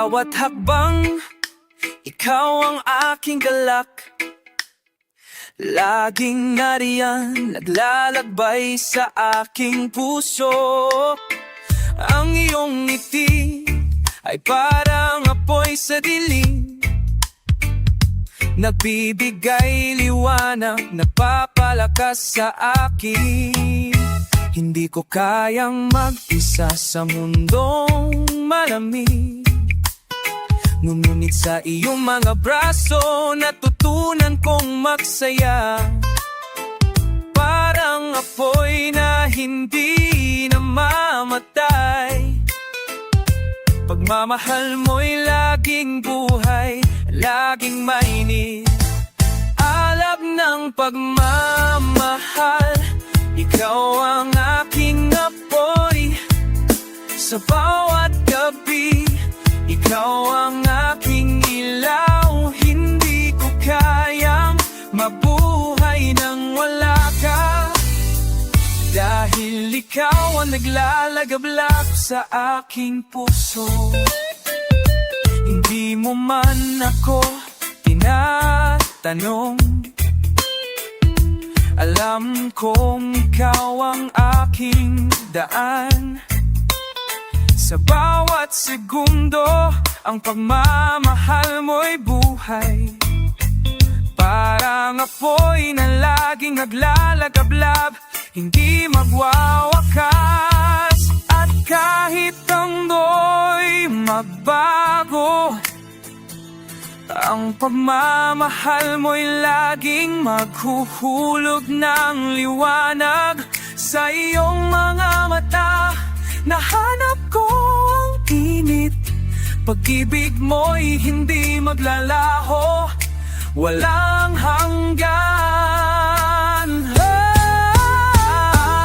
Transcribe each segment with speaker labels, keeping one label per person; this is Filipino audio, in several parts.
Speaker 1: bawat hakbang, ikaw ang aking galak. Laging nariyan, naglalakbay sa aking puso. Ang iyong ngiti ay parang apoy sa dilim, nagbibigay liwanag, nagpapalakas sa akin. Hindi ko kayang mag-isa sa mundong malamig, ngunit sa iyong mga braso natutunan kong magsaya. Parang apoy na hindi namamatay, pagmamahal mo'y laging buhay, laging mainit. Alab ng pagmamahal, ikaw ang aking apoy. Sa bawat gabi, ikaw ang aking ilaw. Hindi ko kayang mabuhay nang wala ka, dahil ikaw ang naglalagablak sa aking puso. Hindi mo man ako tinatanong, alam kong ikaw ang aking daan. Sa bawat segundo, ang pagmamahal mo'y buhay, parang apoy na laging naglalagablab, hindi magwawakas. At kahit ang mundo magbago, ang pagmamahal mo'y laging maghuhulog ng liwanag. Sa iyong mga mata, nahanap ko ang init. Pag-ibig mo'y hindi maglalaho, walang hanggan.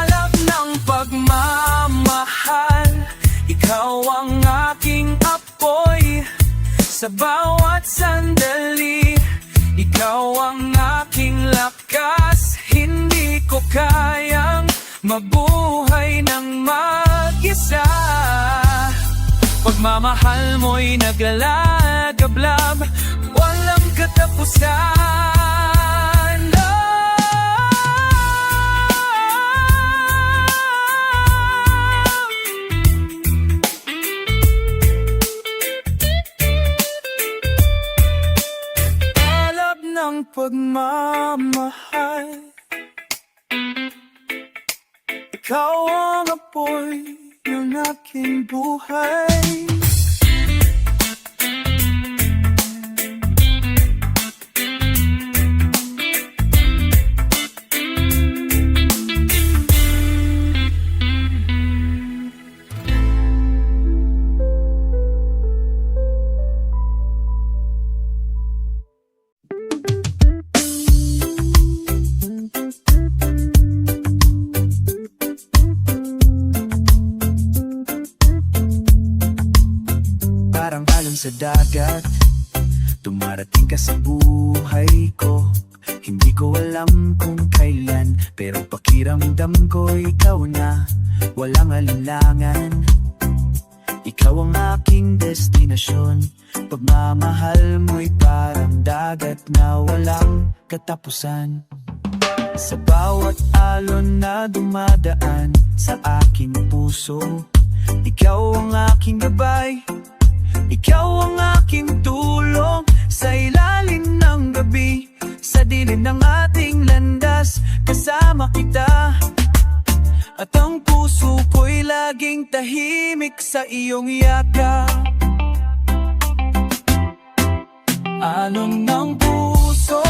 Speaker 1: Alab ng pagmamahal, ikaw ang aking apoy. Sa bawat sandali, ikaw ang aking lakas. Hindi ko kayang mabuhay ng mag-isa. Pagmamahal mo'y naglalagablab, walang katapusan. Alab ng pagmamahal, ikaw ang apoy ng aking buhay. Sa dagat, dumarating ka sa buhay ko. Hindi ko alam kung kailan, pero pakiramdam ko ikaw na, walang alinlangan. Ikaw ang aking destinasyon. Pagmamahal mo'y parang dagat na walang katapusan. Sa bawat alon na dumadaan sa aking puso, ikaw ang aking gabay. Ikaw ang aking tulong sa ilalim ng gabi. Sa dilim ng ating landas, kasama kita. At ang puso ko'y laging tahimik sa iyong yakap. Alon ng puso,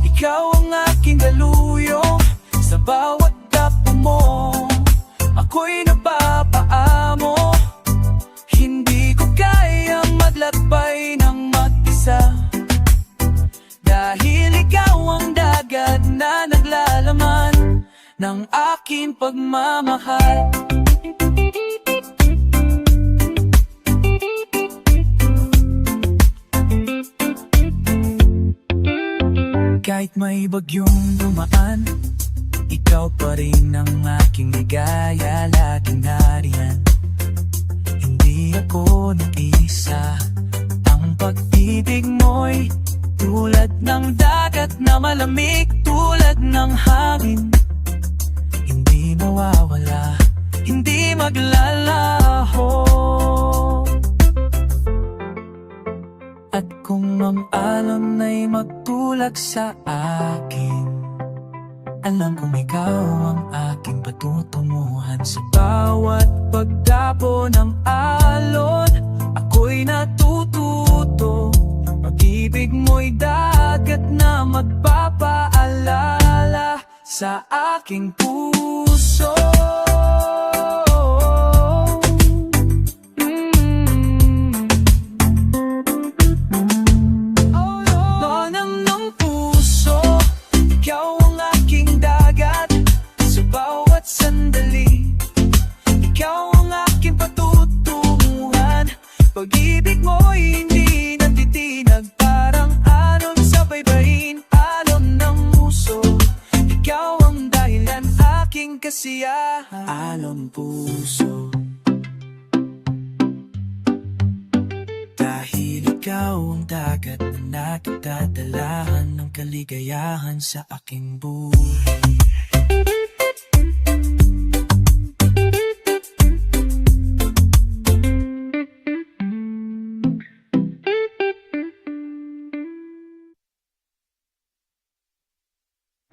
Speaker 1: ikaw ang aking daluyong. Sa bawat tapo mo, ako'y napapaamo. Hindi ko kayang maglakbay ng mag-isa, dahil ikaw ang dagat na naglalaman ng aking pagmamahal. Kahit may bagyong dumaan, ikaw pa rin ang aking ligaya, laging nariyan. Hindi ako nag-iisa, Pag-ibig mo'y tulad ng dagat na malamig, tulad ng hangin. Hindi mawawala, hindi maglalaho. At kung ang alon ay magtulak sa akin, alam kong ikaw ang aking patutunguhan. Sa bawat pagdapo ng alon, ako'y natututo. Pag-ibig mo'y dagat na magpapaalala sa aking puso. Lonang ng puso, ikaw ang aking dagat. Sa bawat sandali, ikaw ang aking patutunguhan. Pag-ibig mo'y hindi natitinag, parang alon sa baybayin, alon ng puso. Ikaw ang dahilan, aking kasiyahan. Alon puso. Dahil ikaw ang dagat na nagdadalahan ng kaligayahan sa aking buhay.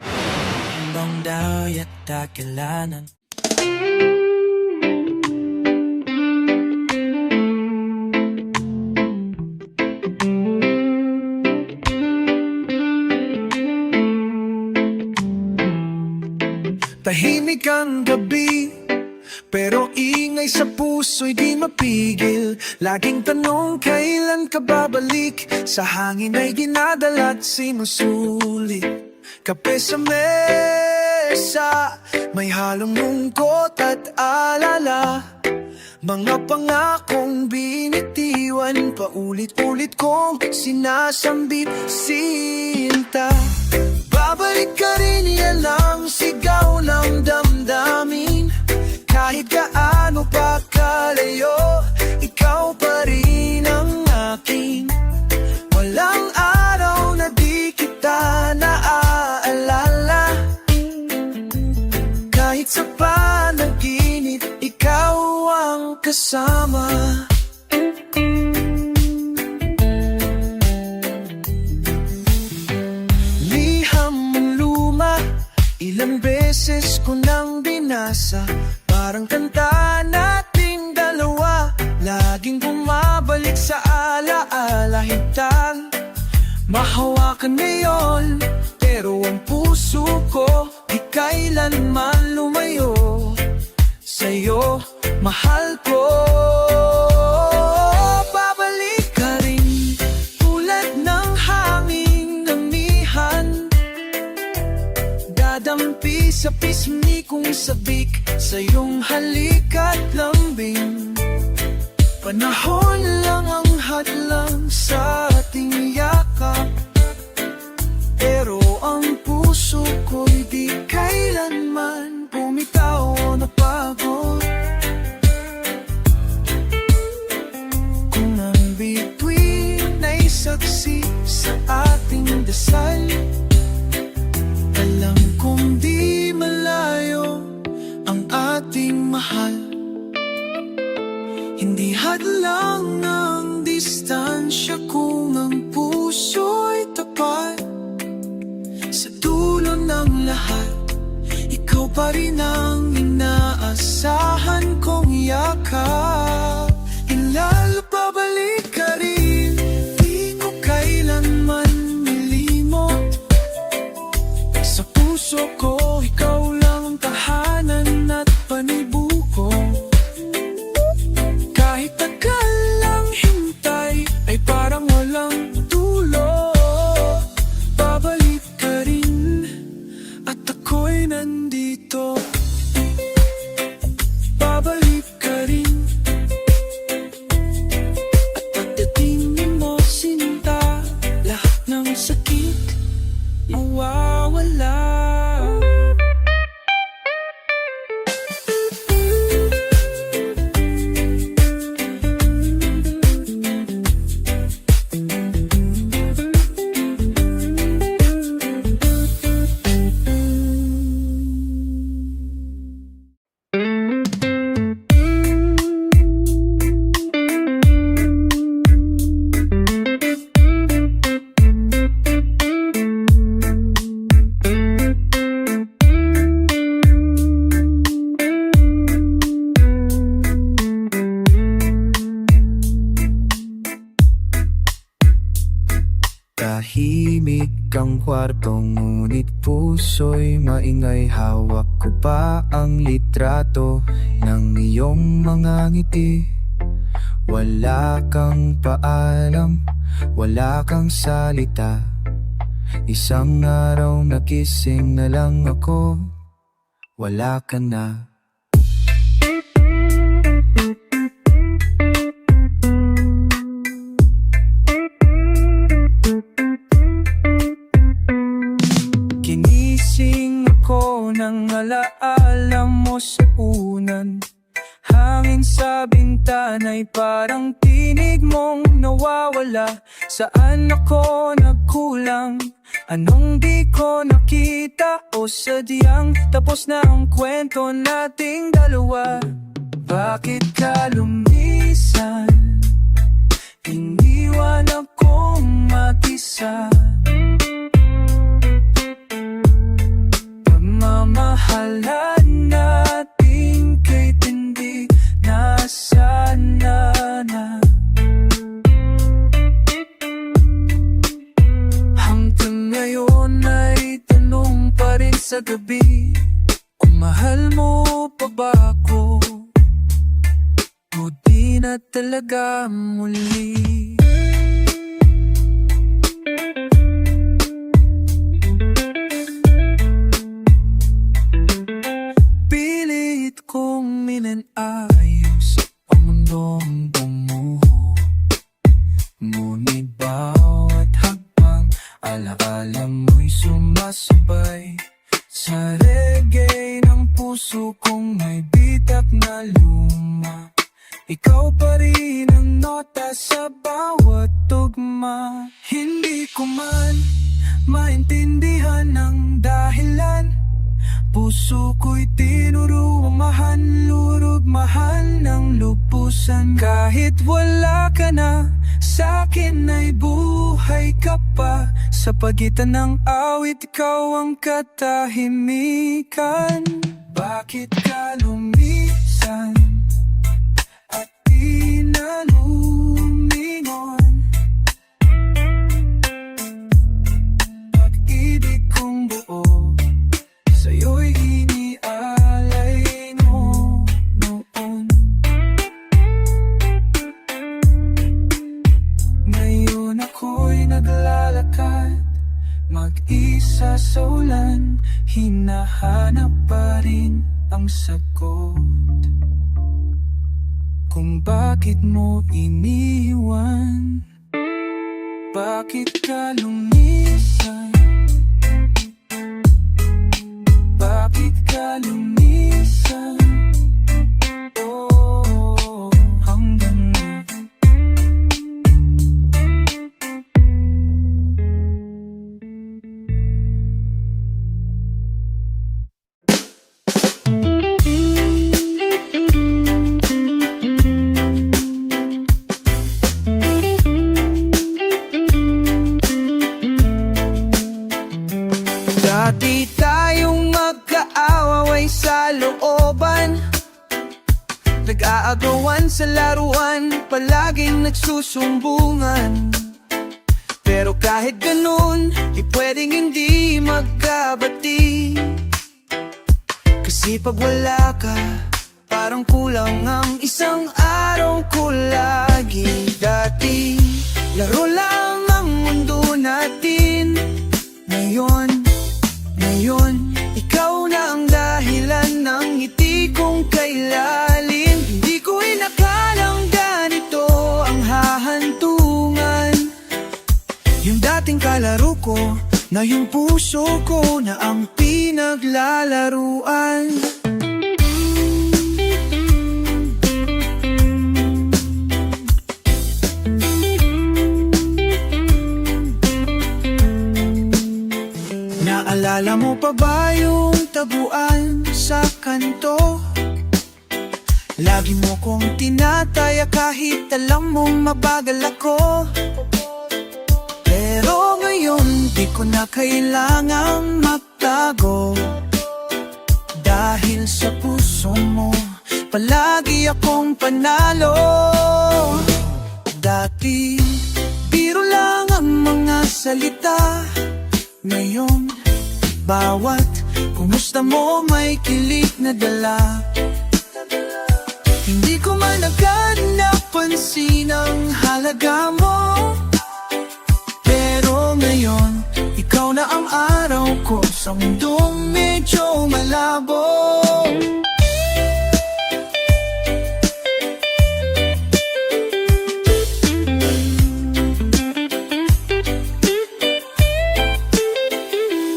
Speaker 1: Hanggang daw at dakilanan.
Speaker 2: Tahimik ang gabi, pero ingay sa puso'y di mapigil. Laging tanong, kailan ka babalik? Sa hangin ay dinadala't sinusulit. Kape sa mesa, may halong lungkot at alala. Mga pangakong binitiwan, paulit-ulit kong sinasambit. Sinta, babalik ka rin, yan ang sigaw ng damdamin. Kahit gaano pa kalayo, ikaw pa rin ang akin. Walang araw na di kita naaalala. Kahit sa panaginip, ikaw ang kasama. Ilang beses ko nang binasa, parang kanta nating dalawa. Laging bumabalik sa alaala, hintang mahawakan ngayon. Pero ang puso ko di kailanman lumayo sa'yo, mahal ko. Babalik ka rin, tulad ng hanging amihan. Dadampi sa pisngi kong sabik, sa iyong halik at lambing. Panahon lang ang hadlang sa ating yakap, pero ang puso ko'y di kailanman bumitaw o napagod. Kung ang bituin ay saksi sa ating dasal, alam kong di malayo ang ating mahal. Hindi hadlang ng distansya kung ang puso'y tapat. Sa dulo ng lahat, ikaw pa rin ang inaasahan kong yakap. Ilalo pabalik ka rin, di ko kailanman nilimot. Sa puso ko, ikaw lang ang tahanan at panibuko. Kahit tagal lang hintay, ay parang walang dulo. Babalik ka rin, at ako'y nandito. Babalik ka rin, Tahimik ang kwarto ngunit puso'y maingay. Hawak ko pa ang litrato ng iyong mga ngiti. Wala kang paalam, wala kang salita. Isang araw nagising na lang ako, wala ka na. Ginising ako ng alaala mo sa unan. Hangin sa bintana'y parang tinig mong nawawala. Saan ako nagkulang? Anong di ko nakita? O sadyang tapos na ang kwento nating dalawa? Bakit ka lumisan? Iniwan akong mag-isa. Pagmamahalan natin kay tindi, nasaan na? Hanggang ngayon ay tanong pa rin sa gabi, kung mahal mo pa ba ako o di na talaga muli. Pilit kong minanayos ang mundong bumuho, ngunit bawat hakbang alaala mo'y sumasabay sa reggae ng puso kong may bitak na luma. Ikaw pa rin ang nota sa bawat tugma. Hindi ko man maintindihan ang dahilan. Puso ko'y tinurumahan, lurugmahan ng lubusan. Kahit wala ka na, sa'kin ay buhay ka pa. Sa pagitan ng awit, ikaw ang katahimikan. Bakit ka lumisan at di na lumingon? Pag-ibig kong buo sa'yo'y inialay mo noon. Ngayon ako'y naglalakad mag-isa sa ulan, hinahanap pa rin ang sagot kung bakit mo iniwan. Bakit ka lumisan? Bakit ka lumisan? Oh, hanggang na. Dati tayong magkaaway sa looban, nag-aagawan sa laruan, palaging nagsusumbungan. Pero kahit ganun, di pwedeng hindi magkabati. Kasi pag wala ka, parang kulang ang isang araw ko lagi. Dati, laro lang ang mundo natin. Ngayon, ikaw na ang dahilan ng ngiti kong kailalim. Hindi ko inakalang ganito ang hahantungan. Yung dating kalaro ko, na yung puso ko na ang pinaglalaruan. Naalala mo pa ba yung taguan sa kanto? Lagi mo kong tinataya kahit alam mong mabagal ako. Pero ngayon di ko na kailangang magtago, dahil sa puso mo palagi akong panalo. Dati biro lang ang mga salita. Ngayon, bawat kumusta mo may kilig na dala. Hindi ko man agad napansin ang halaga mo, pero ngayon, ikaw na ang araw ko sa mundong medyo malabo.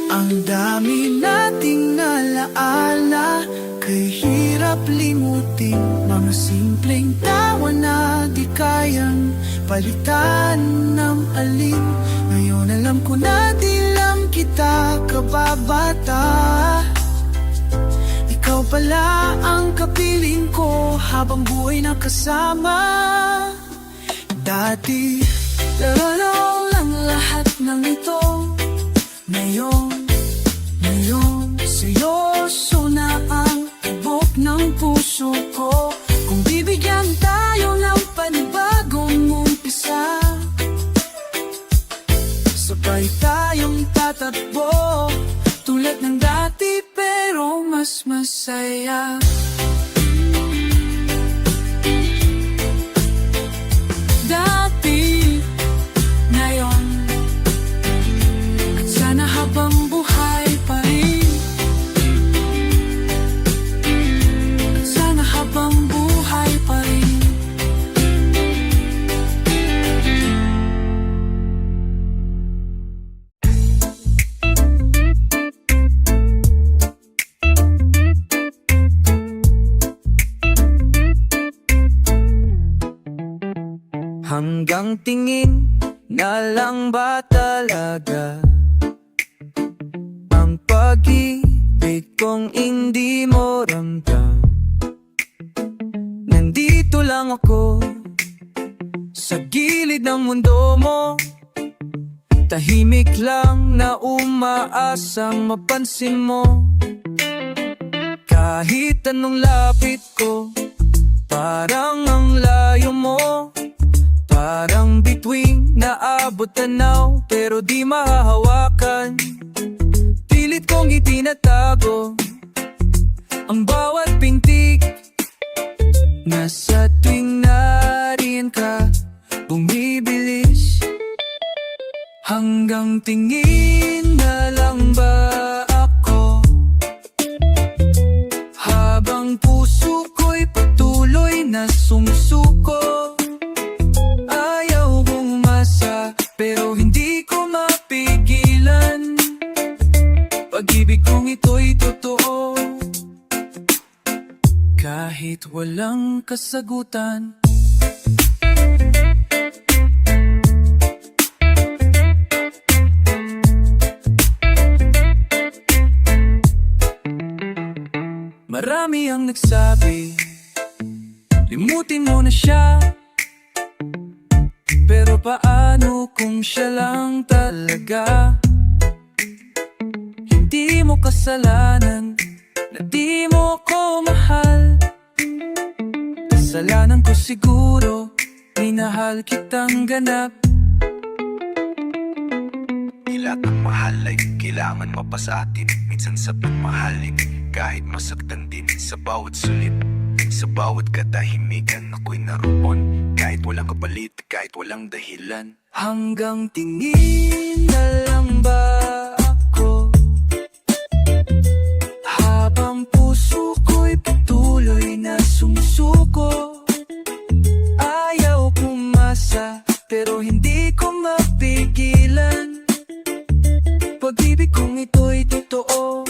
Speaker 2: Ang dami nating nalaala, kay hirap limutin. Mga simpleng tawa na di kayang palitan ng alin. Ngayon alam ko na di lang kita kababata. Ikaw pala ang kapiling ko habang buhay na kasama. Dati, laro lang lahat ng ito. Ngayon, seryoso na ang tibok ng puso ko. Kung bibigyan tayo ng panibagong umpisa, sabay tayong tatakbo tulad ng dati pero mas masaya. Dati, ngayon, at sana habang buhay pa rin. At sana habang buhay pa rin. Hanggang tingin na lang ba talaga ang pag-ibig kong hindi mo ramdam? Nandito lang ako sa gilid ng mundo mo, tahimik lang na umaasang mapansin mo. Kahit anong lapit ko, parang ang layo mo. Parang bituing naabot tanaw pero di mahahawakan. Pilit kong itinatago ang bawat pintig. Nasa tuwing nariyan ka, bumibilis. Hanggang tingin na lang ba ako, habang puso ko'y patuloy na sumusuko. Pero hindi ko mapigilan, pag-ibig kong ito'y totoo. Kahit walang kasagutan. Marami ang nagsabi, limutin mo na siya. Pero paano kung siya lang talaga? Hindi mo kasalanan na di mo ko mahal. Kasalanan ko siguro, minahal kitang ganap.
Speaker 3: Lahat ng mahal ay kailangan mapasatin. Minsan sa pagmahalin, kahit masaktan din. Sa bawat sulit, sa bawat katahimikan, ako'y naroon. Kahit walang kapalit, kahit walang dahilan.
Speaker 2: Hanggang tingin na lang ba ako, habang puso ko'y patuloy na sumusuko. Ayaw pumasa, pero hindi ko mapigilan. Pag-ibig kong ito'y totoo,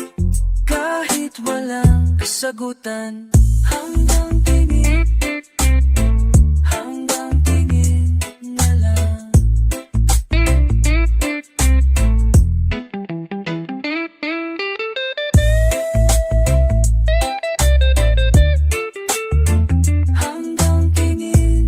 Speaker 2: kahit walang kasagutan. Hanggang tingin, hanggang tingin na lang. Hanggang tingin.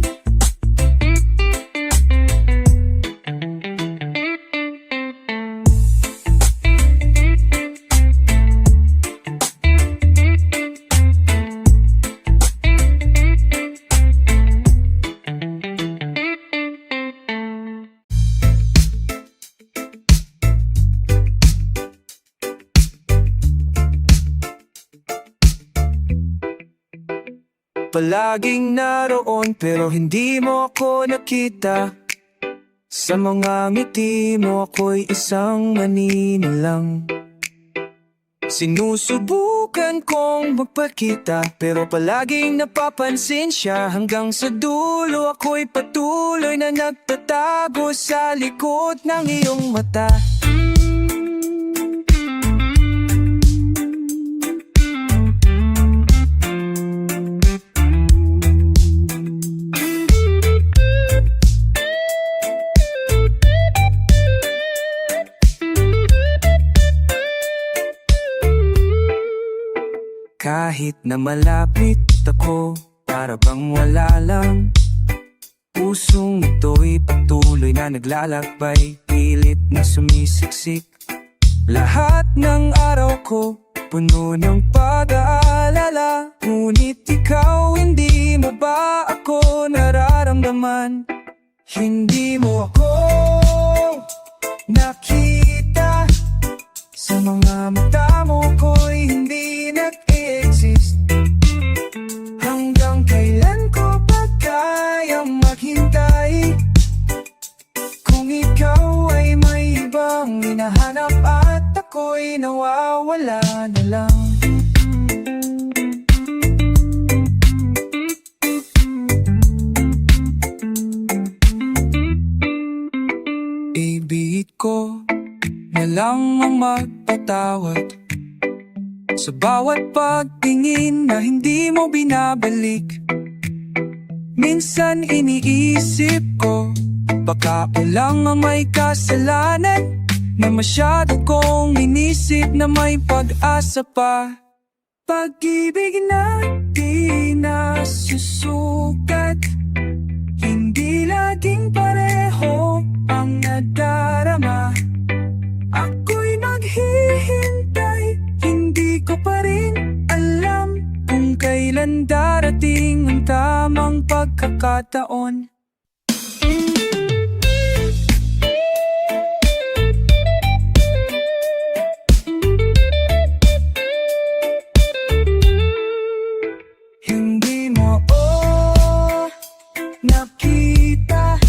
Speaker 2: palaging naroon pero hindi mo ako nakita. Sa mga ngiti mo ako'y isang anino lang. Sinusubukan kong magpakita pero palaging napapansin siya. Hanggang sa dulo ako'y patuloy na nagtatago sa likod ng iyong mata. Kahit na malapit ako, para bang wala lang. Pusong ito'y patuloy na naglalakbay, pilit na sumisiksik. Lahat ng araw ko, puno ng pag-aalala. Ngunit ikaw, hindi mo ba ako nararamdaman? Hindi mo ako nakita. Sa mga mata mo ko'y hindi nag-i-exist. Hanggang kailan ko ba kayang maghintay? Kung ikaw ay may ibang hinahanap at ako'y nawawala na lang. Ibig ko na lang ang magpatawad sa bawat pagtingin na hindi mo binabalik. Minsan iniisip ko, baka ako lang ang may kasalanan, na masyado kong inisip na may pag-asa pa. Pag-ibig na di nasusukat, hindi laging pareho ang nadarama. Ako'y naghihintay, hindi ko pa rin alam kung kailan darating ang tamang pagkakataon. Hindi mo nakita.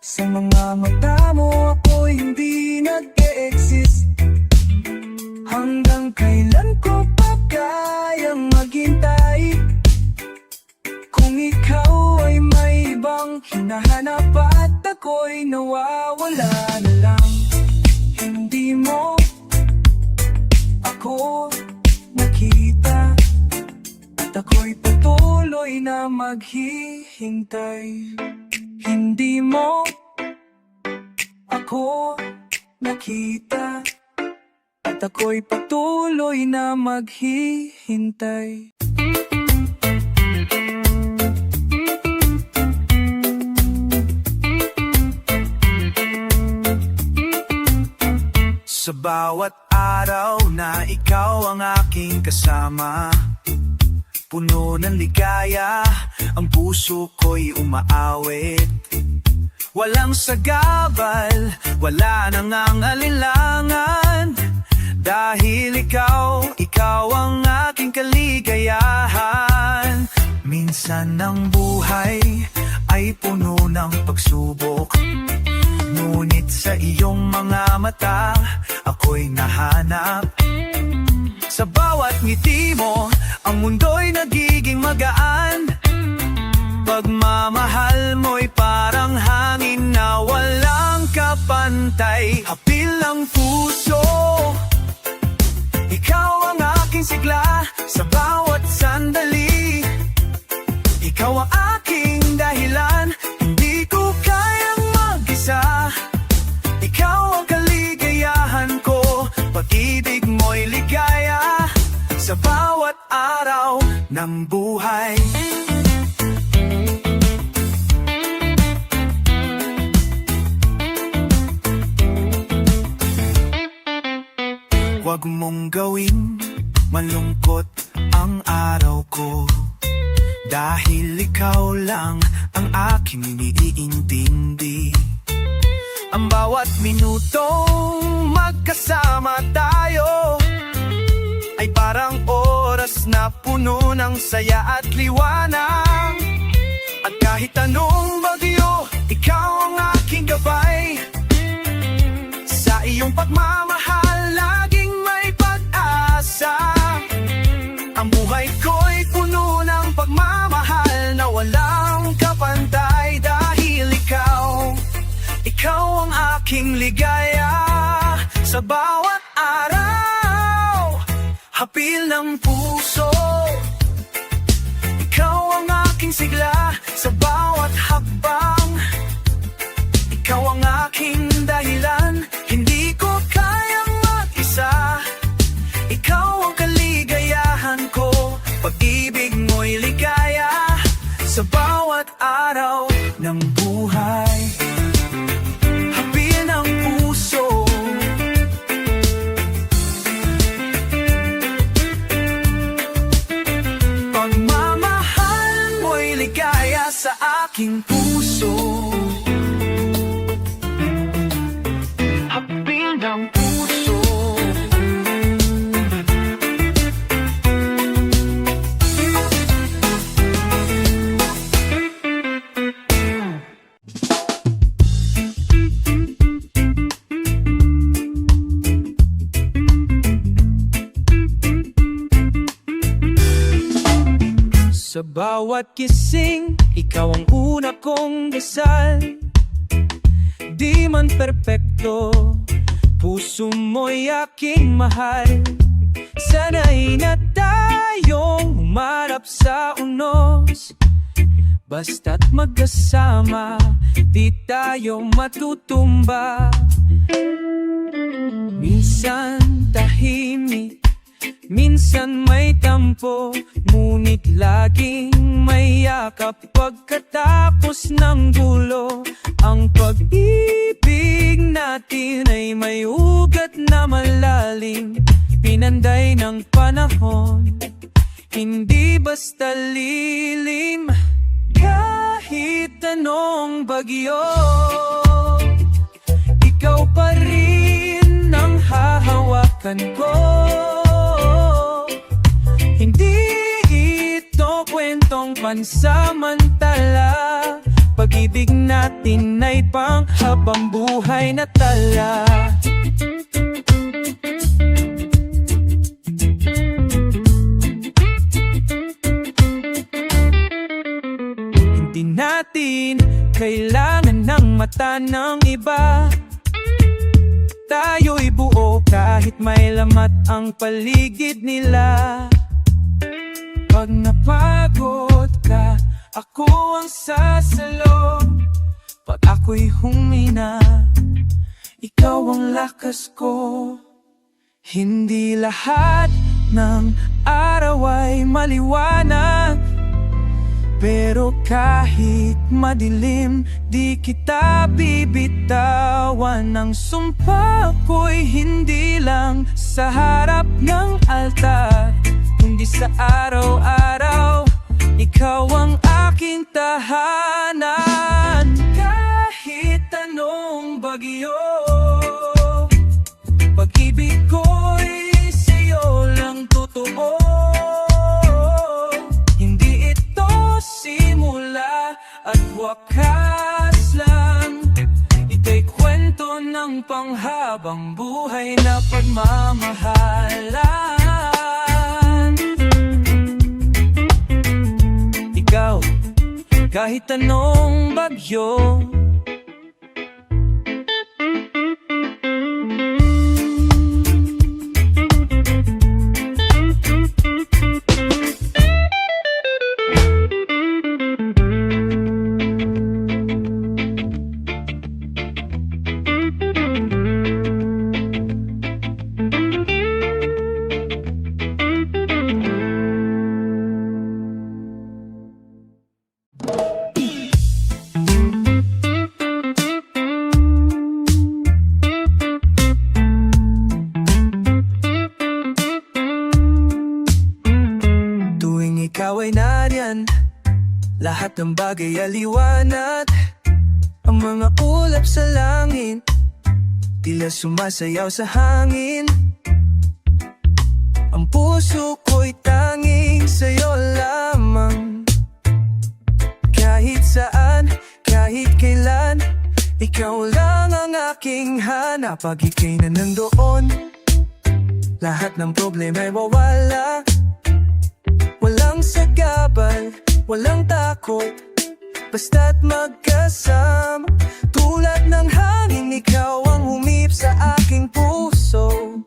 Speaker 2: Sa mga mata mo ako'y hindi nag-e-exist. Hanggang kailan ko pa kayang maghintay? Kung ikaw ay may ibang hinahanap at ako'y nawawala na lang. Hindi mo ako nakita at ako'y patuloy na maghihintay. Hindi mo ako nakita at ako'y patuloy na maghihintay.
Speaker 3: Sa bawat araw na ikaw ang aking kasama, puno ng ligaya, ang puso ko'y umaawit. Walang sagabal, wala nang ang alinlangan, dahil ikaw ang aking kaligayahan. Minsan ang buhay ay puno ng pagsubok, ngunit sa iyong mga mata ako'y nahanap. Sa bawat ngiti mo, ang mundo'y nagiging magaan. Pagmamahal mo'y parang hangin na walang kapantay. Hapil ang puso, ikaw ang aking sigla. Sa bawat sandali, ikaw ang aking dahilan. Hindi ko kayang mag-isa, ikaw ang kaligayahan ko. Pag-ibig mo'y ligaya sa bawat araw ng buhay. Huwag mong gawing malungkot ang araw ko, dahil ikaw lang ang aking iniintindi. Ang bawat minutong magkasama tayo ay parang oras
Speaker 2: oras na puno ng saya at liwanag. At kahit anong bagyo, ikaw ang aking gabay. Sa iyong pagmamahal, laging may pag-asa. Ang buhay ko'y puno ng pagmamahal na walang kapantay. Dahil ikaw ang aking ligaya. Sa bawat araw, hapil ng puso, ikaw ang aking sigla. Sa bawat hakbang, ikaw ang aking dahilan. Hindi ko kayang mag-isa, ikaw ang kaligayahan ko. Pag-ibig mo'y ligaya sa bawat araw ng buhay. Hapil ng puso, pagmamahal mo'y ligaya sa aking puso. Hapil ng puso. Sa bawat kising, ikaw ang una kong dasal. Di man perpekto, puso mo'y aking mahal. Sana'y na tayong humarap sa unos. Basta't magkasama, di tayo matutumba. Minsan tahimik, minsan may tampo, ngunit laging may yakap. Pagkatapos ng gulo, ang pag-ibig natin ay may ugat na malalim. Pinanday ng panahon, hindi basta lilim. Kahit anong bagyo, ikaw pa rin ang hahawakan ko. Hindi ito kwentong pansamantala, pag-ibig natin ay panghabang buhay na tala. Hindi natin kailangan ng mata ng iba. Tayo'y buo kahit may lamat ang paligid nila. Pag napagod ka, ako ang sasalo. Pag ako'y humina, ikaw ang lakas ko. Hindi lahat ng araw ay maliwanag, pero kahit madilim, di kita bibitawan. Ang sumpa ko'y hindi lang sa harap ng altar, kundi sa araw-araw, ikaw ang aking tahanan. Kahit anong bagyo, pag-ibig ko'y sa'yo lang totoo. Hindi ito simula at wakas lang, ito'y kwento ng panghabang buhay na pagmamahalan. Ikaw, kahit anong bagyo, ikaw ay nariyan, lahat ng bagay ay liwanag. Ang mga ulap sa langit, tila sumasayaw sa hangin. Ang puso ko'y tanging Ikaw lang ang aking hanap pag ika'y na nandoon. Lahat ng problema ay wawala. Walang sagabal, walang takot, basta't magkasama. Tulad ng hangin, ikaw ang humip sa aking puso.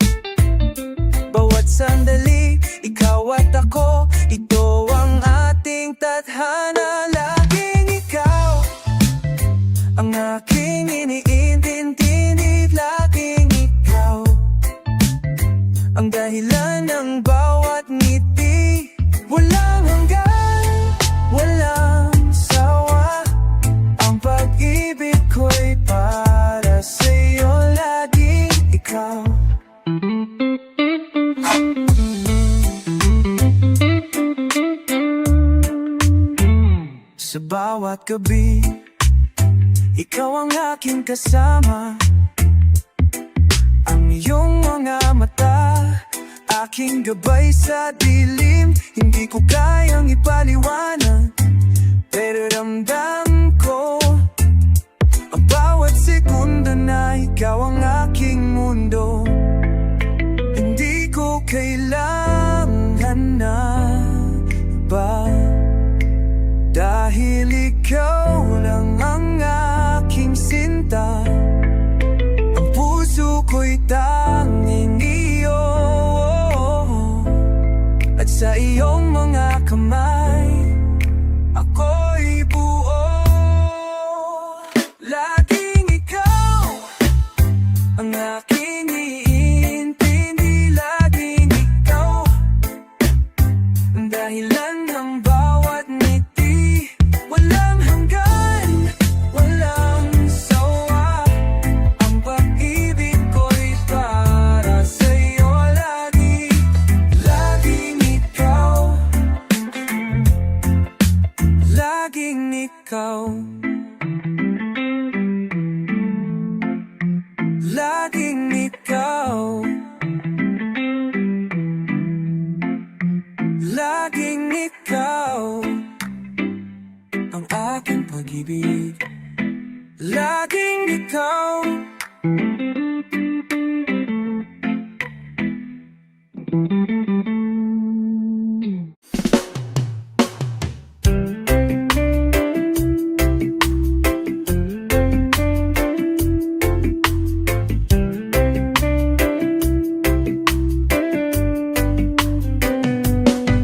Speaker 2: Bawat sandali, ikaw at ako, ito ang ating tadhana. Laging ikaw ang aking iniintindi, laging ikaw ang dahilan ng bawat ngiti. Walang hanggan, walang sawa, ang pag-ibig ko'y para sa'yo. Laging ikaw. Sa bawat gabi, ikaw ang aking kasama. Ang iyong mga mata, aking gabay sa dilim. Hindi ko kayang ipaliwanag, pero ramdam ko ang bawat segundo na ikaw ang aking mundo. Hindi ko kailangan na iba, dahil ikaw lang ang aking sinta. Ang puso ko'y tanging iyo, at sa iyong mga kamay ako'y buo. Laging ikaw ang aking iintindi, laging ikaw ang dahilan ng bawat ngiti. Walang hanggan, walang sawa, ang pag-ibig ko'y para sa'yo. Laging ikaw, laging ikaw, laging ikaw, laging ikaw ang aking pag-ibig. Laging ikaw.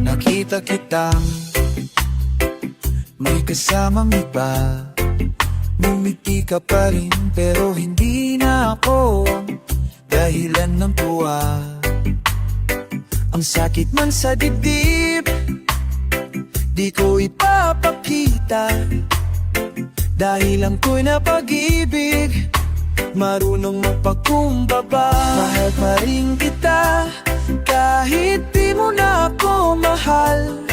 Speaker 2: Nakita kitang may kasamang iba. Ngumiti ka pa rin pero hindi na ako ang dahilan ng tuwa. Ang sakit man sa dibdib, di ko ipapakita, dahil ang ko'y na pag-ibig, marunong magpakumbaba. Mahal pa rin kita kahit di mo na ako mahal.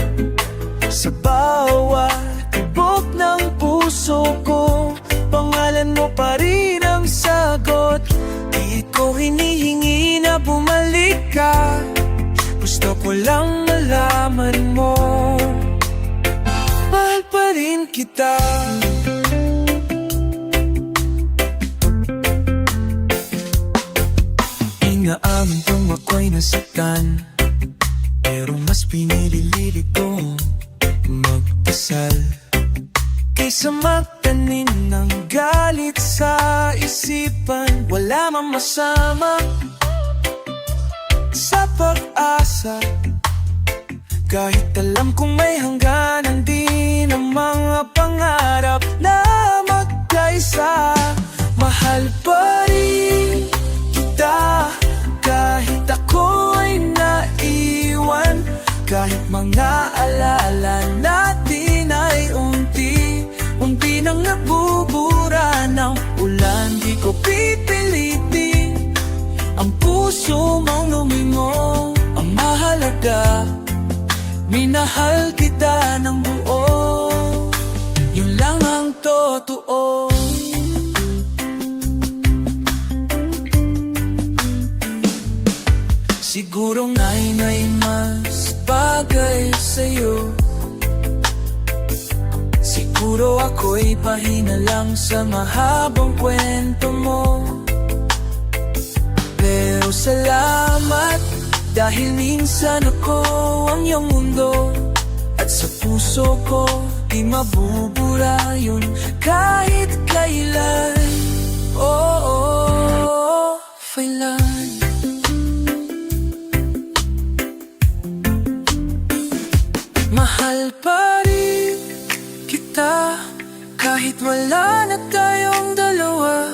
Speaker 2: Sa bawat tibok ng puso ko, pangalan mo pa rin ang sagot. Di ko hinihingi na bumalik ka, gusto ko lang malaman mo, mahal pa rin kita. Inaamin kong ako'y nasaktan, pero mas pinililit kong magdasal kaysa magtanim ng galit sa isipan. Wala mang masama sa pag-asa, kahit alam kong may hangganan din ang mga pangarap na magkaisa. Mahal pa rin kita kahit ako ay naiwan, kahit mga alaala natin ay unti-unti nang nabubura ng ulan. Di ko pipilitin ang puso mong lumingon. Ang mahalaga, minahal kita ng buo, yun lang ang totoo. Siguro nga'y may mas bagay sa'yo, siguro
Speaker 1: Siguro ako'y pahina lang sa mahabang kwento mo. Pero salamat dahil minsan ako ang iyong mundo. At sa puso ko di mabubura yun kahit kailan. Oh, kailan. Mahal pa rin kita kahit wala na tayong dalawa.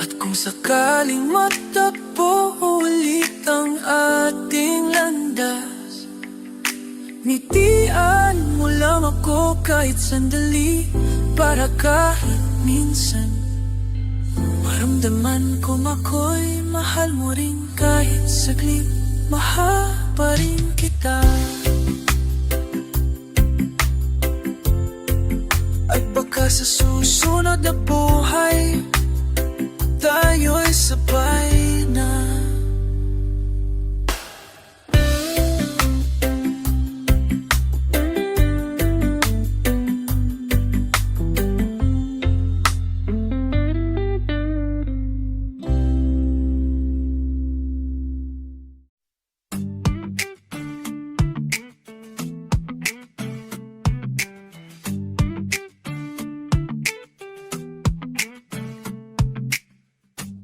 Speaker 1: At kung sakaling matagpo ulit ang ating landas, ngitian mo lang ako kahit sandali, para kahit minsan maramdaman kong ako'y mahal mo rin kahit saglit. Mahal pa rin kita. At baka sa susunod na buhay tayo'y sabay na.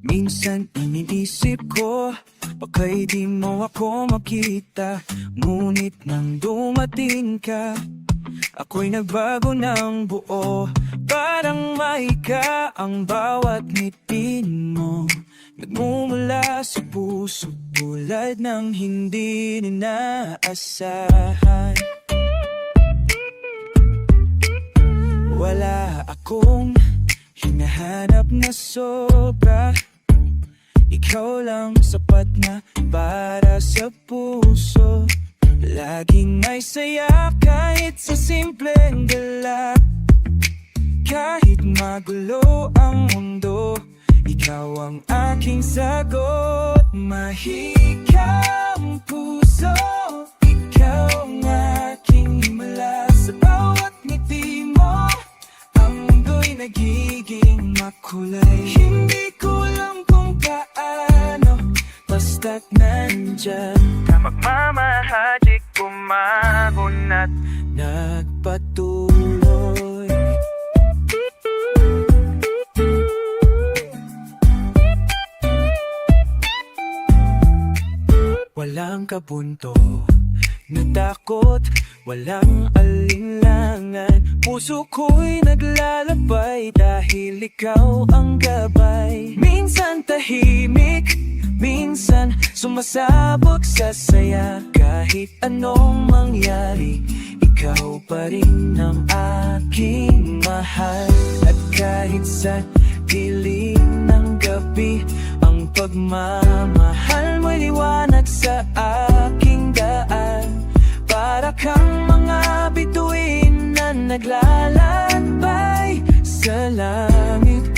Speaker 1: Minsan iniisip ko, baka'y di mo ako makita. Ngunit nang dumating ka, ako'y nagbago ng buo. Parang maika ang bawat ngipin mo, nagmumula sa puso tulad ng hindi ninaasahan. Wala akong hinahanap na sobra, ikaw lang sapat na para sa puso. Laging may saya kahit sa simpleng galak. Kahit magulo ang mundo, ikaw ang aking sagot. Mahikang puso, ikaw ang aking himala. Sa bawat ngiti mo, ang mundo'y nagiging makulay. Hindi ko alam kung paano, basta't nandyan ka, magmamahagik, kumahon at nagpatuloy. Walang kabunto na takot, walang alinlangan. Puso ko'y naglalabay dahil ikaw ang gabay. Minsan tahimik, minsan sumasabog sa saya. Kahit anong mangyari, ikaw pa rin ang aking mahal. At kahit sa dilim ng gabi, ang pagmamahal mo'y liwanag sa aking daan. Para kang mga bituin na naglalakbay sa langit.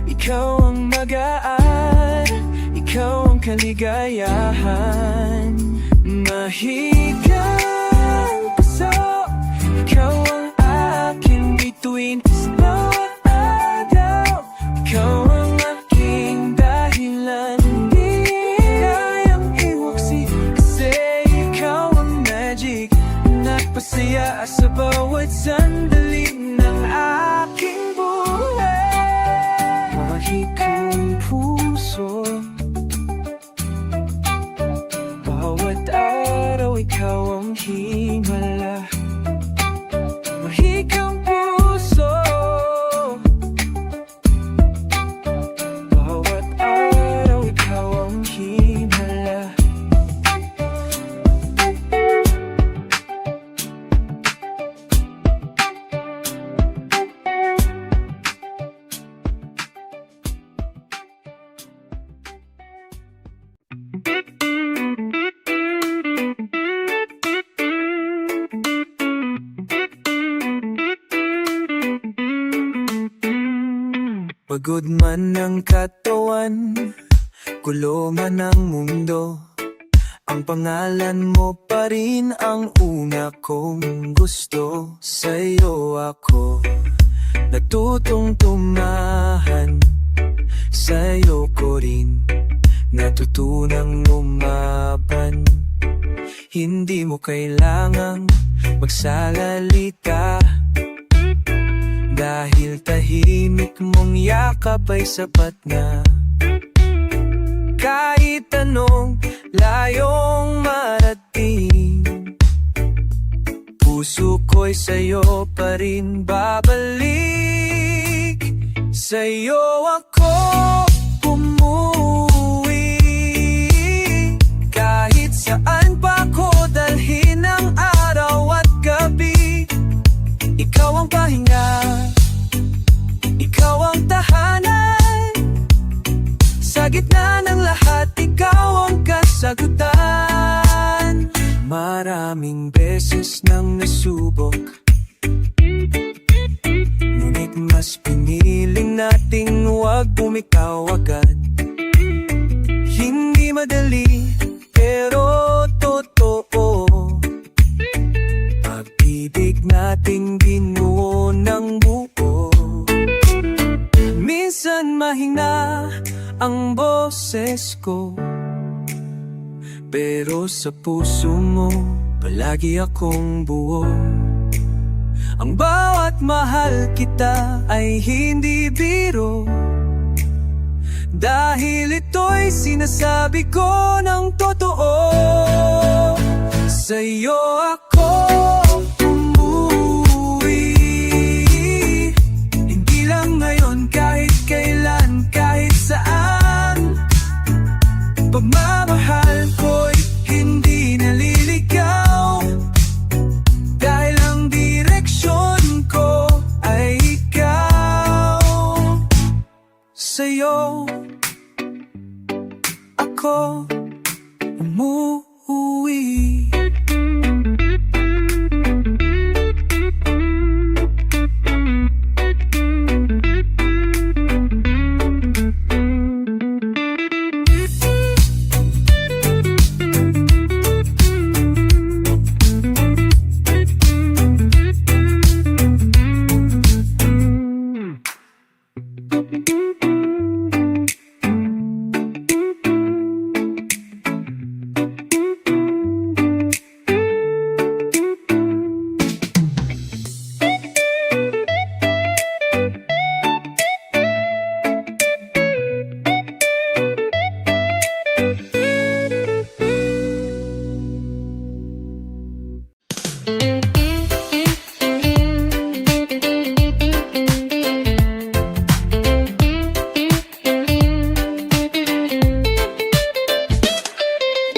Speaker 1: Ikaw ang magaan, ikaw ang kaligayahan. Mahigang puso, ikaw ang aking bituin sa bawat araw. Ikaw ang aking dahilan, di kayang iwaksi, kasi ikaw ang magic. Nagpasaya sa bawat sandali ng aking buhay. Mahikang puso, bawat araw ikaw ang himala. Mahikang puso, bawat araw ikaw ang himala. Pagod man ang katawan, gulo man ang mundo, ang pangalan mo pa rin ang una kong gusto. Sa'yo ako natutong tumahan. Sa'yo ko rin natutunang lumaban. Hindi mo kailangang magsalalita, dahil tahimik mong yakap ay sapat na. Kahit anong layong marating, puso ko'y sa'yo pa rin babalik. Sa'yo ako umuwi, kahit saan pa ko dalhin ang araw at gabi. Ikaw ang pahinga, ikaw ang tahanan, sa gitna ng lahat, ikaw ang kasagutan. Maraming beses nang nasubok, ngunit mas piniling nating huwag bumitaw agad. Hindi madali, pero totoo, pag-ibig nating binuo ng buo. Minsan mahina ang boses ko, pero sa puso mo palagi akong buo. Ang bawat mahal kita ay hindi biro, dahil ito'y sinasabi ko ng totoo. Sa'yo ako umuwi, hindi lang ngayon, kahit kailan, kahit saan. Pagmamahal ko'y hindi naliligaw, dahil ang direksyon ko ay ikaw. Sa'yo ako umuwi.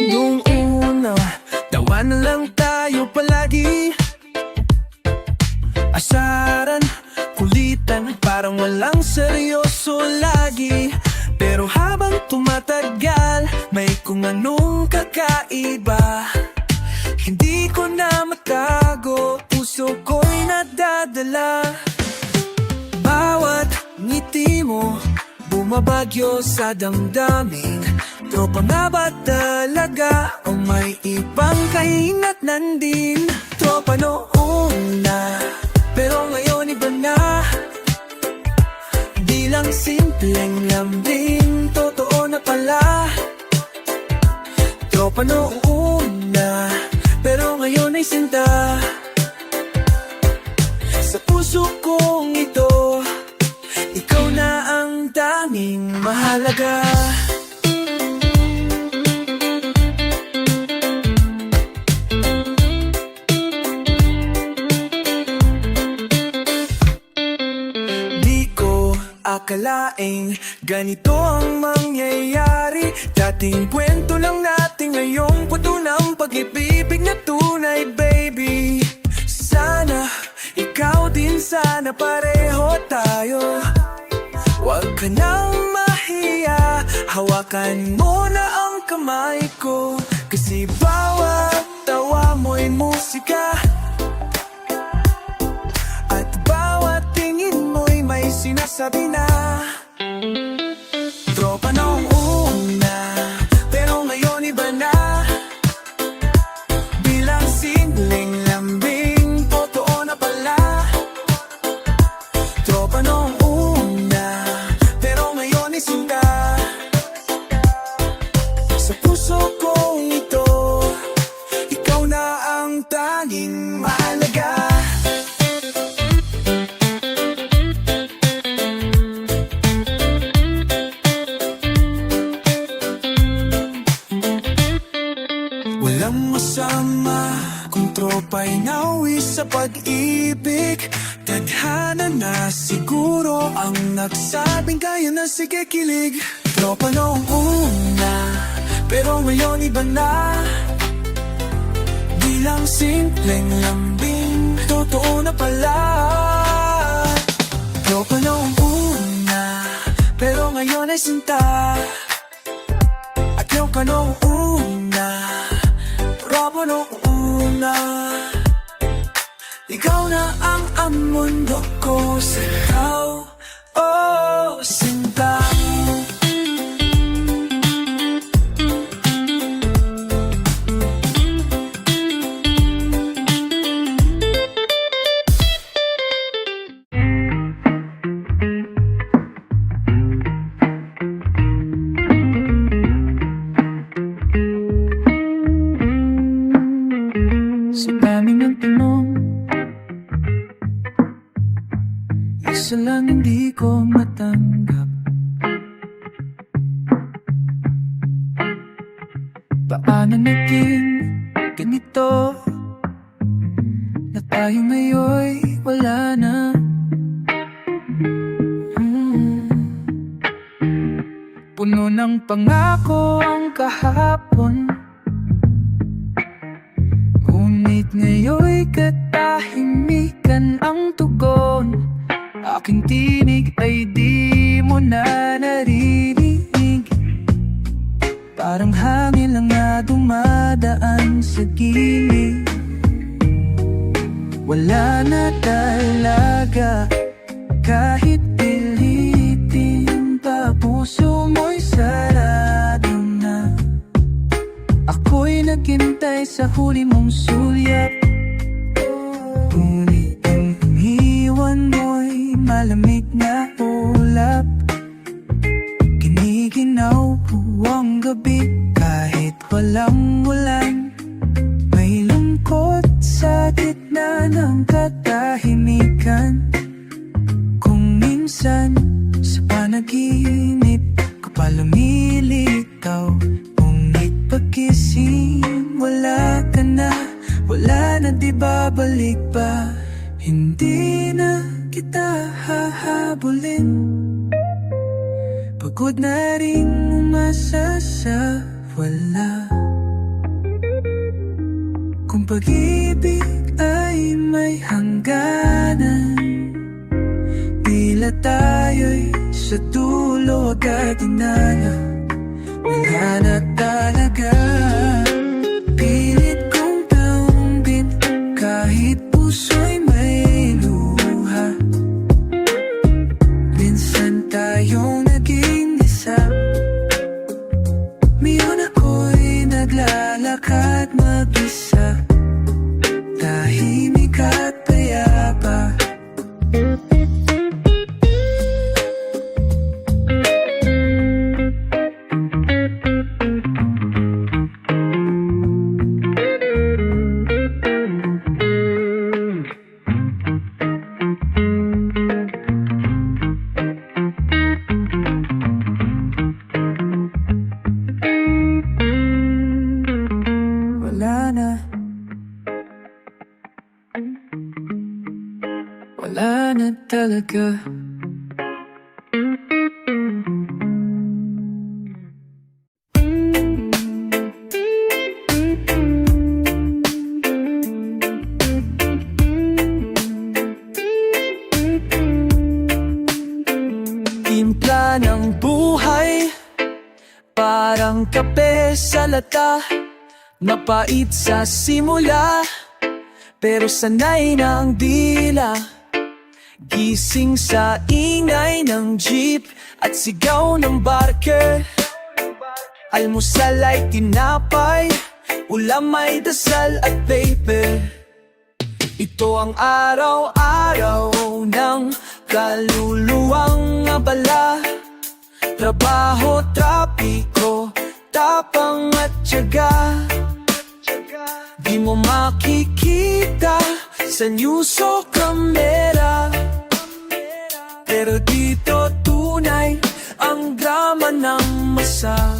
Speaker 1: Nung una, tawa na lang tayo palagi, asaran, kulitan, parang walang seryoso lagi. Pero habang tumatagal, may kung anong kakaiba. Hindi ko na matago, puso ko'y nadadala. Bawat ngiti mo, bumabagyo sa damdamin. Tropa nga ba talaga o may ibang kahinatnan din? Tropa noon na, pero ngayon iba na. Di lang simpleng lambing, totoo na pala. Tropa noon na, pero ngayon ay sinta. Sa puso kong ito, ikaw na ang tanging mahalaga. Akalaing ganito ang mangyayari, dating kwento lang natin, ngayong puto ng pag-ibig na tunay, baby. Sana ikaw din, sana pareho tayo. Huwag ka nang mahiya, hawakan mo na ang kamay ko, kasi bawat tawa mo'y musika, at bawat tingin mo'y may sinasabi na. Tropa noong una, pero ngayon iba na. Bilang simpleng lambing, totoo na pala. Tropa
Speaker 2: Sa puso kong ito, ikaw na ang tanging mahalaga. Walang masama kung tropa'y nawi sa pag-ibig. Tadhana na siguro ang nagsabing kaya na, sige kilig. Tropa noong una, pero ngayon iba na. Di lang simpleng lambing, totoo na pala. Tropa noong una, pero ngayon ay sinta. At yung ka noong una, tropa noong una. Ikaw na ang mundo ko, sa ikaw, oh, sinta. Sa dami ng tanong, isa lang hindi ko matanggap. Paano naging ganito, na tayo ngayon'y wala na? Puno ng pangako ang kahapon, ngunit ngayon'y katahimikan ang tugon. Aking tinig ay di mo na naririnig, parang hangin lang na dumadaan sa gilid. Wala na talaga, kahit pilitin pa, puso mo'y sarado na. Ako'y naghintay sa huli mong sulyap, ngunit ang iniwan mo'y malamig na ulap. Giniginaw po ang gabi kahit walang ulan. May lungkot sa gitna ng katahimikan. Kung minsan sa panaginip ko pa lumilitaw, ngunit pagkising wala ka na. Wala na, di babalik pa. Hindi na kita hahabulin. Pagod na rin umasa sa wala. Kung pag-ibig ay may hangganan, tila tayo'y sa dulo agad inana. Wala na talaga, pilit kong taunggin kahit puso'y may luha. Minsan tayong naging isa, miyon ako'y naglalakad mag-isa, tahimik at payapa. Wala na talaga. Timpla ng buhay, parang kape sa lata, mapait sa simula, pero sanay na ang dila. Gising sa ingay ng jeep at sigaw ng barker. Almusal ay tinapay, ulam ay dasal at paper. Ito ang araw-araw ng kaluluwang abala. Trabaho, trapiko, tapang at tiyaga. Di mo makikita sa news o kamera, pero dito tunay ang drama ng masa.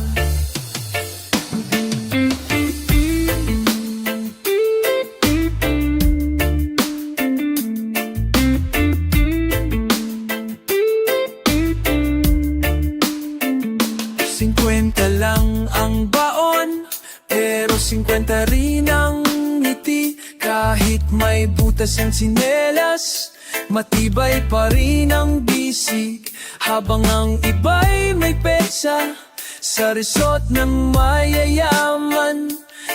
Speaker 2: Singkwenta lang ang baon, pero 50 rin ang ngiti. Kahit may butas ang tsinelas, matibay pa rin ang bisig. Habang ang iba'y may petsa sa resort ng mayayaman,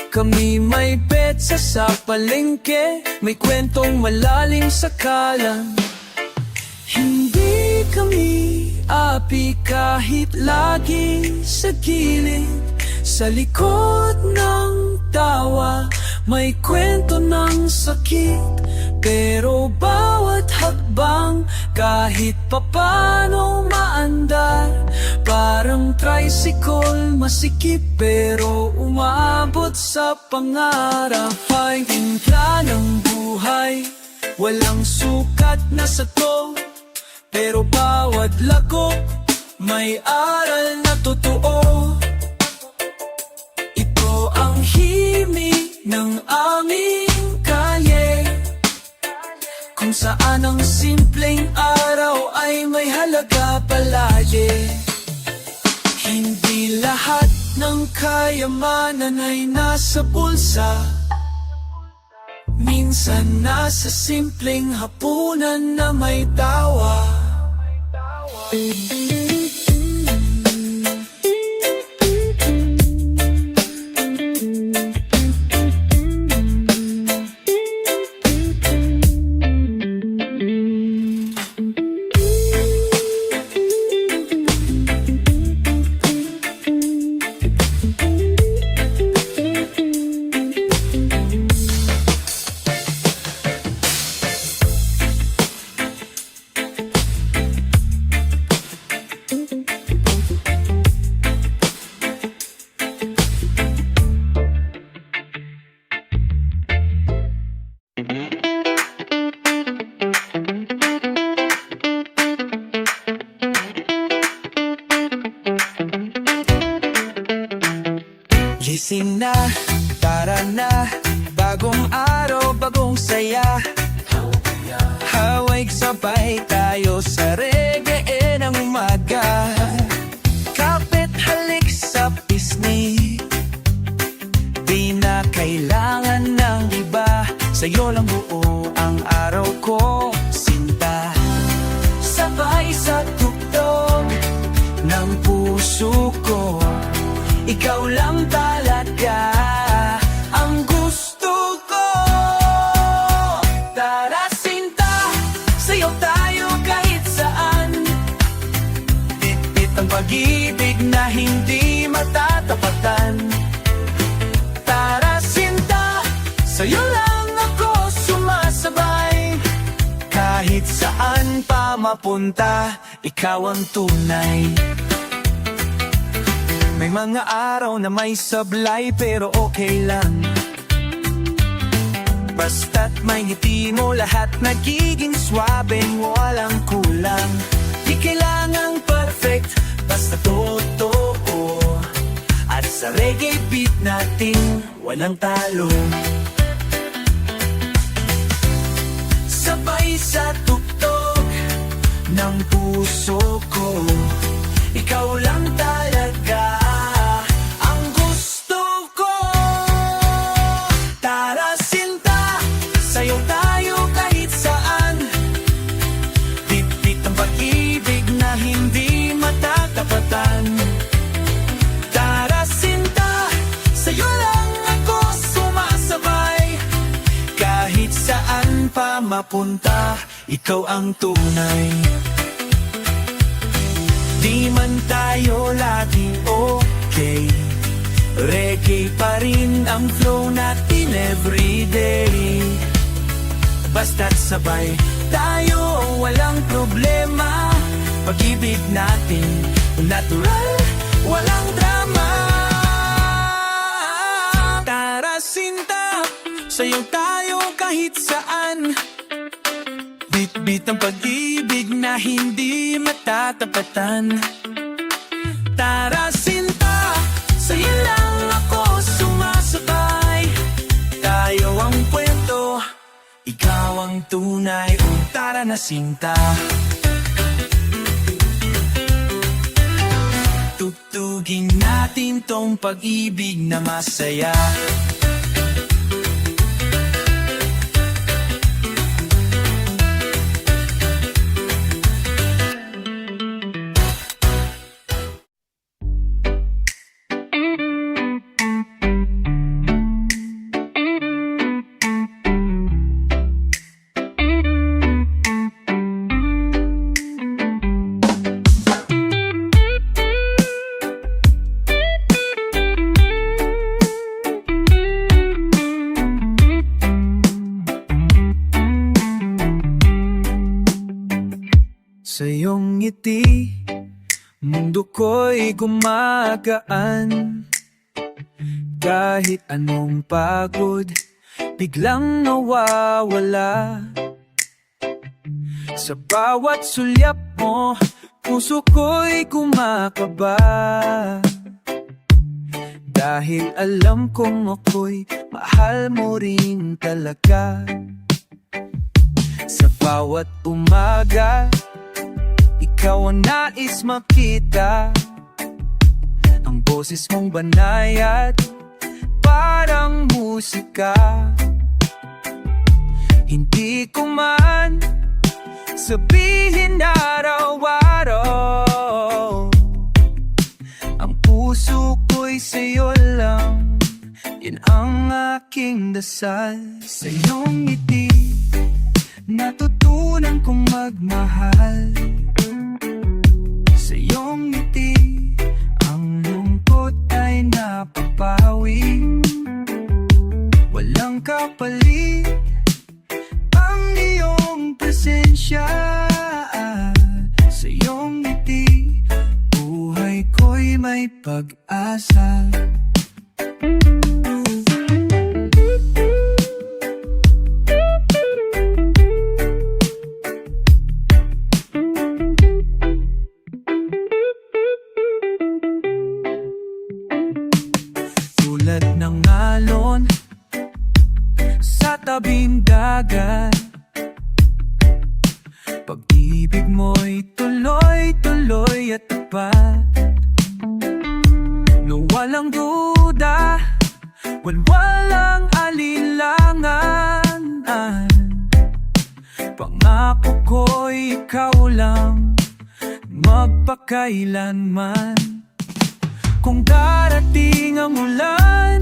Speaker 2: kami may petsa sa palengke, may kwentong malalim sa kalan. Hindi kami api kahit lagi sa gilid, sa likod ng tawa may kwento ng sakit. Pero bawat hakbang kahit papano maandar, parang tricycle masikip pero umabot sa pangarap. Ay timpla ng buhay, walang sukat na sato, pero bawat lagok may aral na totoo. Ito ang himig ng aming kalye, kung saan ang simpleng araw ay may halaga palagi. Hindi lahat ng kayamanan ay nasa bulsa, minsan nasa simpleng hapunan na may tawa. Gising na, tara na, bagong araw, bagong saya. Hawig sabay tayo sa reggae ng umaga. Kapit halik sa pisngi, di na kailangan ng iba. Sa'yo lang buo ang araw ko, sinta. Sabay sa tugtog ng puso ko, ikaw lang talaga ang gusto ko. Tara sinta, sayaw tayo kahit saan. Bitbit ang pag-ibig na hindi matatapatan. Tara sinta, sa'yo lang ako sumasabay. Kahit saan pa mapunta, ikaw ang tunay. May mga araw na may sablay pero okay lang, basta't may ngiti mo lahat nagiging swabeng walang kulang. Di kailangang perfect, basta totoo, at sa reggae beat natin walang talo. Sabay sa tugtog ng puso ko, ikaw lang talaga ang gusto ko. Tara sinta, sayaw tayo kahit saan. Bitbit ang pag-ibig na hindi matatapatan. Tara sinta, sa'yo lang ako sumasabay. Kahit saan pa mapunta, ikaw ang tunay. Di man tayo laging okay, reggae pa rin ang flow natin everyday. Basta't sabay tayo, walang problema. Pag-ibig natin natural, walang drama.
Speaker 1: sayaw tayo kahit saan. Bit-bit ang pag-ibig na hindi matatapatan. Tara sinta, sa'yo lang ako sumasabay. Tayo ang kwento, ikaw ang tunay. Tara na sinta. Tugtugin natin tong pag-ibig na masaya.
Speaker 2: Sa iyong ngiti, mundo ko'y gumagaan. Kahit anong pagod, biglang nawawala. Sa bawat sulyap mo, puso ko'y kumakaba. Dahil alam kong ako'y mahal mo rin talaga. Sa bawat umaga, ikaw ang nais makita. Ang boses mong banayad, parang musika. Hindi ko man sabihin araw-araw, ang puso ko'y sa'yo lang. Yan ang aking dasal. Sa iyong ngiti, natutunan kong magmahal. Sa iyong ngiti, ang lungkot ay napapawi. Walang kapalit ang iyong presensya. Sa iyong ngiti, buhay ko'y may pag-asa. Tulad ng alon sa tabing dagat, pag-ibig mo'y tuloy-tuloy at tapat. No walang duda, walang alinlangan. Pangako ko'y ikaw lang, magpakailanman. Kung darating ang ulan,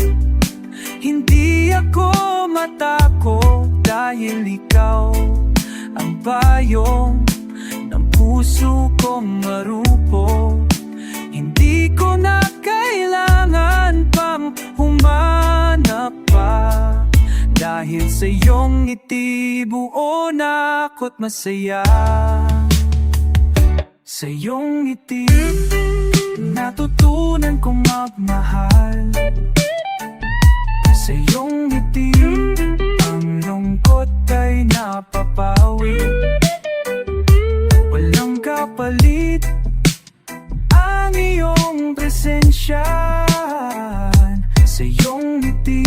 Speaker 2: hindi ako matakot. Dahil ikaw ang payong ng puso kong marupo. Hindi ko na kailangan pang humanap pa. Dahil sa iyong ngiti, buo na ako't masaya. Sa iyong ngiti, natutunan kong magmahal. Sa iyong ngiti, ang lungkot ay napapawi. Walang kapalit ang iyong presensya. Sa iyong ngiti,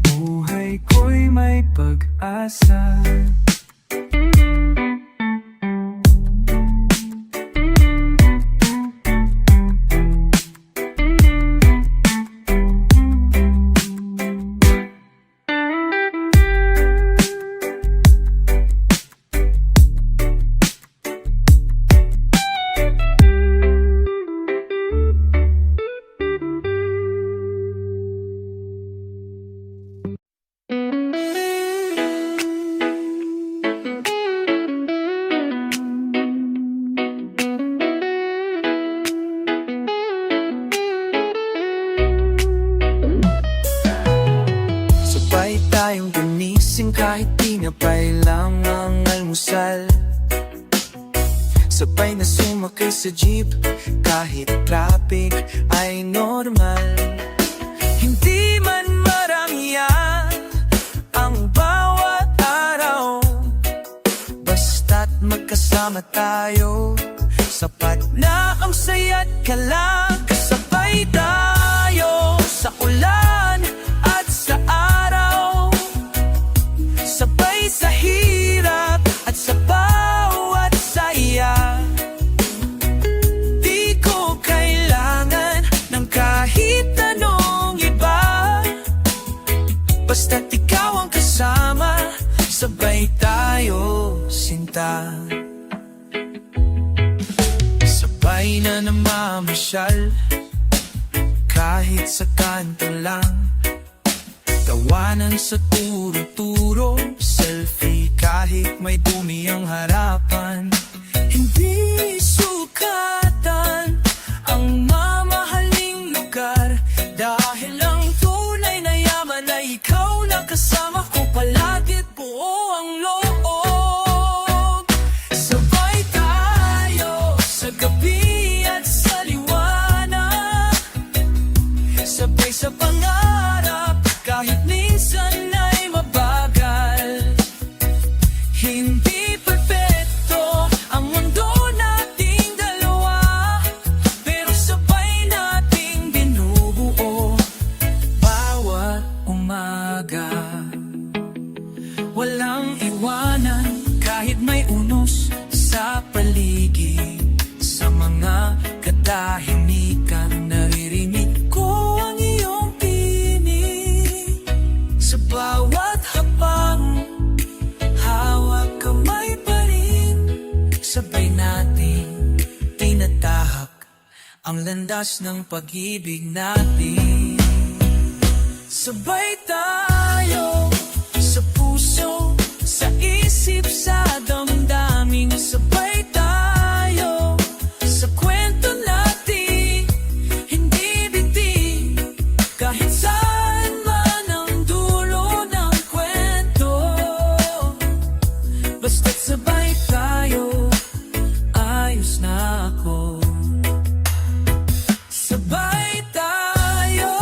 Speaker 2: buhay ko'y may pag-asa. Tayong gumising kahit tinapay lang ang almusal. Sabay na sumakay sa jeep kahit traffic ay normal. Hindi man marami yan magkasama tayo. Sapat na ang saya't kalang kasabay tayo sa ulan at sa araw, sabay sa hirap at sa bawat saya. Di ko kailangan ng kahit anong iba, basta't ikaw ang kasama, sabay tayo sinta. Sabay na namamasyal, kahit sa kanto lang, tawanan sa turo-turo, selfie kahit may dumi ang harapan. Hindi sukatan ang mamahaling lugar, dahil ang tunay na yaman ay ikaw na kasama ko palagit buo ang loob. Sabay tayo sa gabi at sa liwanag, sabay sa pangarap kahit minsan ay mabagal. Hindi perfecto ang mundo nating dalawa, pero sabay nating binubuo bawat umaga. Walang iwanan kahit may unos sa paligid, sa mga katahimikan naririnig ko ang iyong tinig. Sa bawat habang hawak kamay pa rin, sabay nating tinatahak ang landas ng pag-ibig natin. Sabay tayo sa puso, sa isip, sa damdamin. Sabay tayo sa kwento natin, hindi bitin kahit saan man ang dulo ng kwento. Basta't sabay tayo, ayos na ako. Sabay tayo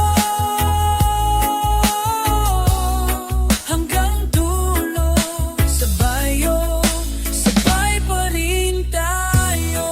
Speaker 2: hanggang dulo, sabay pa rin tayo.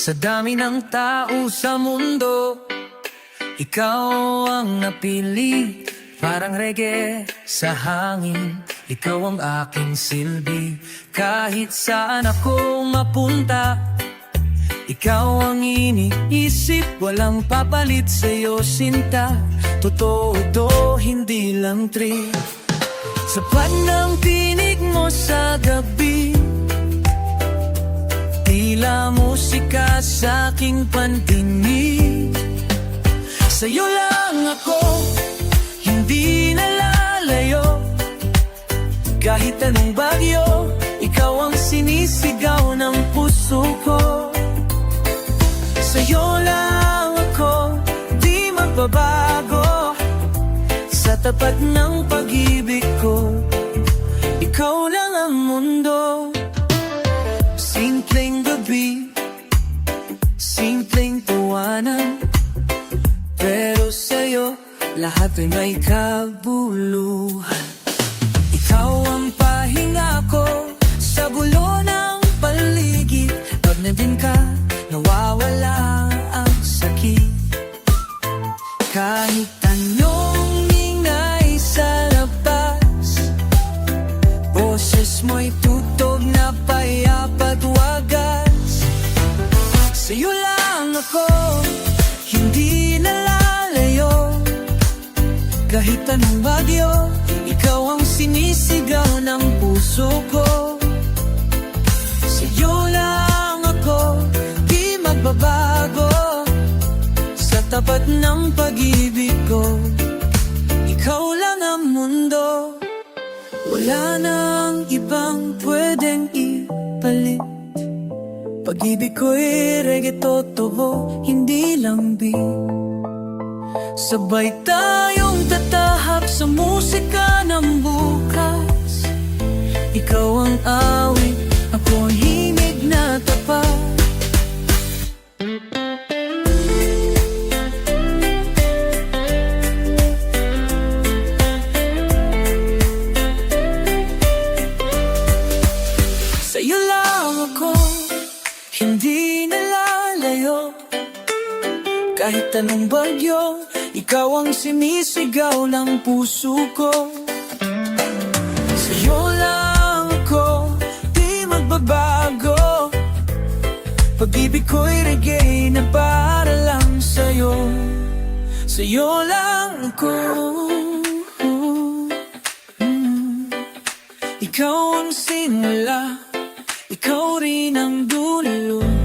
Speaker 2: Sa dami ng tao sa mundo, ikaw ang napili. Parang reggae sa hangin, ikaw ang aking silbi. Kahit saan ako mapunta, ikaw ang iniisip. Walang papalit sa'yo, sinta. Totoo to, hindi lang trip. Sapat ng tinig mo sa gabi, tila musika sa aking pandinig. Sa'yo lang ako, hindi nalalayo. Kahit anong bagyo, ikaw ang sinisigaw ng puso ko. Sa'yo lang ako, di magbabago. Sa tapat ng pag-ibig ko, ikaw lang ang mundo. Simpleng gabi, simpleng tawanan, pero sa'yo lahat ay may kabuluhan. Ikaw ang pahinga ko sa gulo ng paligid. Pag nandun ka, nawawala ang sakit. Kahit anong ingay sa labas, boses mo'y tutog na payapat wagas. Sa'yo lang ako, hindi nalalayo. Kahit anong bagyo, ikaw ang sinisigaw ng puso ko. tapat ng pag-ibig ko. Ikaw lang ang mundo, wala nang ibang pwedeng ipalit. Pag-ibig ko'y reggae totoo, hindi lang beat. Sabay tayong tatahak sa musika ng bukas. Ikaw ang awit, ako ang himig na tapat. Sa'yo lang ako, hindi nalalayo. Kahit anong bagyo, ikaw ang sinisigaw ng puso ko. Sa'yo lang ako, di magbabago. Pag-ibig ko'y reggae na para lang sa'yo. Sa'yo lang ako. Ikaw ang simula, ikaw rin ang dulo.